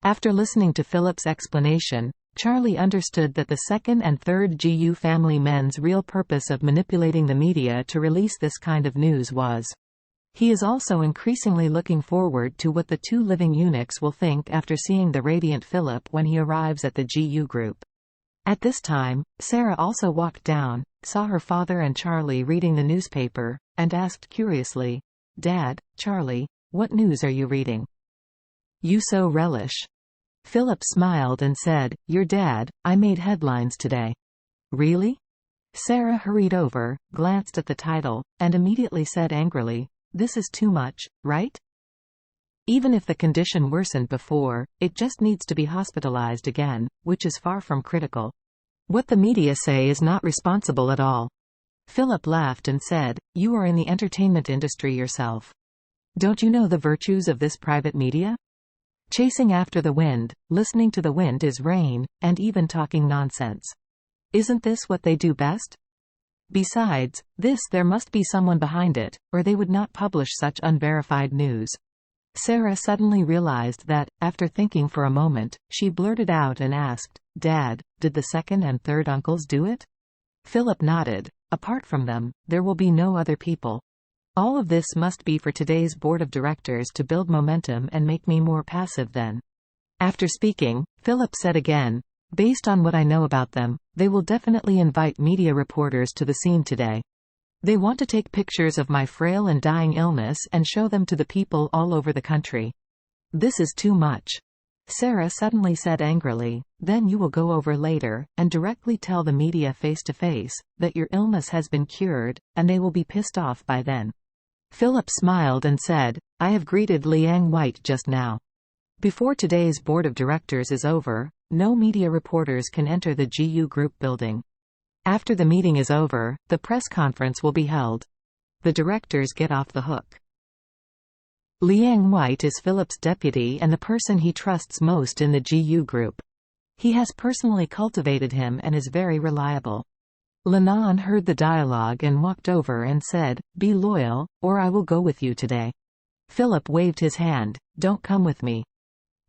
After listening to Philip's explanation, Charlie understood that the second and third GU family men's real purpose of manipulating the media to release this kind of news was. He is also increasingly looking forward to what the two living eunuchs will think after seeing the radiant Philip when he arrives at the GU group. At this time, Sarah also walked down, saw her father and Charlie reading the newspaper, and asked curiously, "Dad, Charlie, what news are you reading? You so relish." Philip smiled and said, "Your dad, I made headlines today." "Really?" Sarah hurried over, glanced at the title, and immediately said angrily, "This is too much, right? Even if the condition worsened before, it just needs to be hospitalized again, which is far from critical. What the media say is not responsible at all." Philip laughed and said, "You are in the entertainment industry yourself. Don't you know the virtues of this private media? Chasing after the wind, listening to the wind is rain, and even talking nonsense. Isn't this what they do best? Besides, there must be someone behind it, or they would not publish such unverified news." Sarah suddenly realized that, after thinking for a moment, she blurted out and asked, "Dad, did the second and third uncles do it?" Philip nodded. "Apart from them, there will be no other people. All of this must be for today's board of directors to build momentum and make me more passive then." After speaking, Philip said again, "Based on what I know about them, they will definitely invite media reporters to the scene today. They want to take pictures of my frail and dying illness and show them to the people all over the country. This is too much." Sarah suddenly said angrily, "Then you will go over later, and directly tell the media face to face, that your illness has been cured, and they will be pissed off by then." Philip smiled and said, "I have greeted Liang White just now. Before today's board of directors is over, no media reporters can enter the GU group building. After the meeting is over, the press conference will be held. The directors get off the hook." Liang White is Philip's deputy and the person he trusts most in the GU group. He has personally cultivated him and is very reliable. Linan heard the dialogue and walked over and said, "Be loyal, or I will go with you today." Philip waved his hand, "Don't come with me.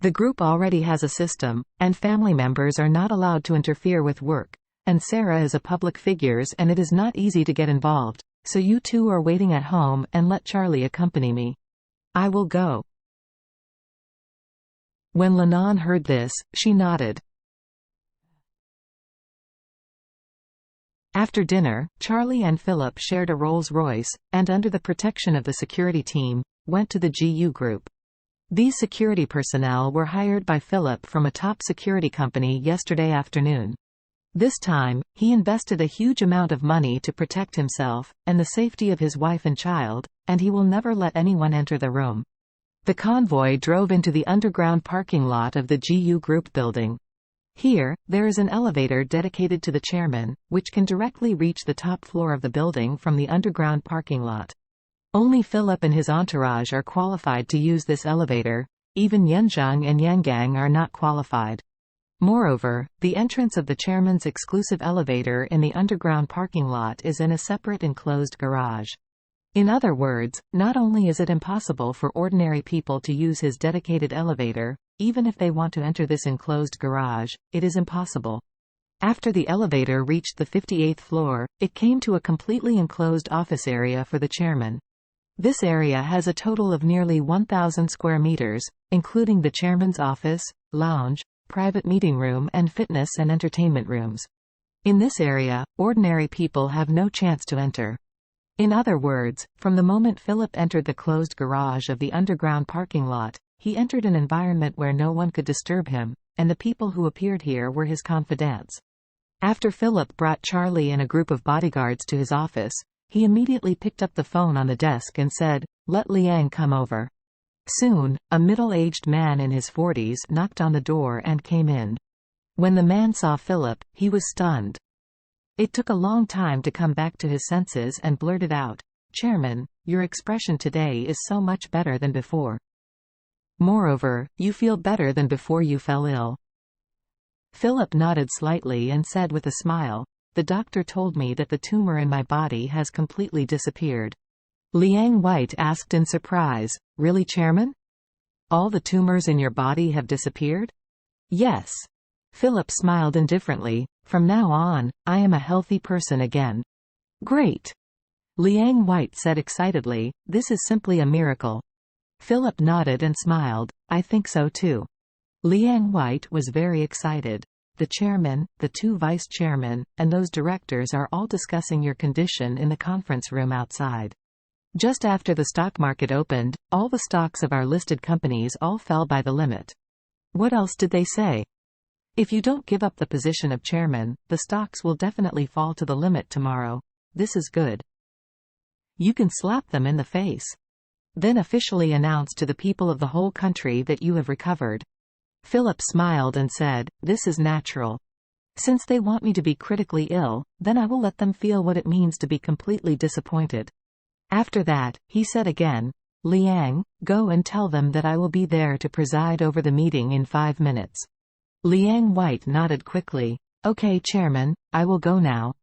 The group already has a system, and family members are not allowed to interfere with work, and Sarah is a public figure and it is not easy to get involved, so you two are waiting at home and let Charlie accompany me. I will go." When Linan heard this, she nodded. After dinner, Charlie and Philip shared a Rolls-Royce, and under the protection of the security team, went to the GU group. These security personnel were hired by Philip from a top security company yesterday afternoon. This time, he invested a huge amount of money to protect himself, and the safety of his wife and child, and he will never let anyone enter the room. The convoy drove into the underground parking lot of the GU group building. Here, there is an elevator dedicated to the chairman, which can directly reach the top floor of the building from the underground parking lot. Only Philip and his entourage are qualified to use this elevator. Even Yanzhang and Yangang are not qualified. Moreover, the entrance of the chairman's exclusive elevator in the underground parking lot is in a separate enclosed garage. In other words, not only is it impossible for ordinary people to use his dedicated elevator, even if they want to enter this enclosed garage, it is impossible. After the elevator reached the 58th floor, it came to a completely enclosed office area for the chairman. This area has a total of nearly 1,000 square meters, including the chairman's office, lounge, private meeting room and fitness and entertainment rooms. In this area, ordinary people have no chance to enter. In other words, from the moment Philip entered the closed garage of the underground parking lot, he entered an environment where no one could disturb him, and the people who appeared here were his confidants. After Philip brought Charlie and a group of bodyguards to his office, he immediately picked up the phone on the desk and said, "Let Liang come over." Soon, a middle-aged man in his 40s knocked on the door and came in. When the man saw Philip, he was stunned. It took a long time to come back to his senses and blurted out, "Chairman, your expression today is so much better than before. Moreover, you feel better than before you fell ill." Philip nodded slightly and said with a smile, "The doctor told me that the tumor in my body has completely disappeared." Liang White asked in surprise, "Really, Chairman? All the tumors in your body have disappeared? Yes. Philip smiled indifferently. From now on, I am a healthy person again. Great. Liang White said excitedly, this is simply a miracle. Philip nodded and smiled. I think so too. Liang White was very excited. The chairman, the 2 vice chairmen, and those directors are all discussing your condition in the conference room outside. Just after the stock market opened, all the stocks of our listed companies all fell by the limit. What else did they say? If you don't give up the position of chairman, the stocks will definitely fall to the limit tomorrow. This is good. You can slap them in the face. Then officially announce to the people of the whole country that you have recovered. Philip smiled and said, this is natural. Since they want me to be critically ill, then I will let them feel what it means to be completely disappointed. After that, he said again, Liang, go and tell them that I will be there to preside over the meeting in 5 minutes. Liang White nodded quickly. Okay, Chairman, I will go now.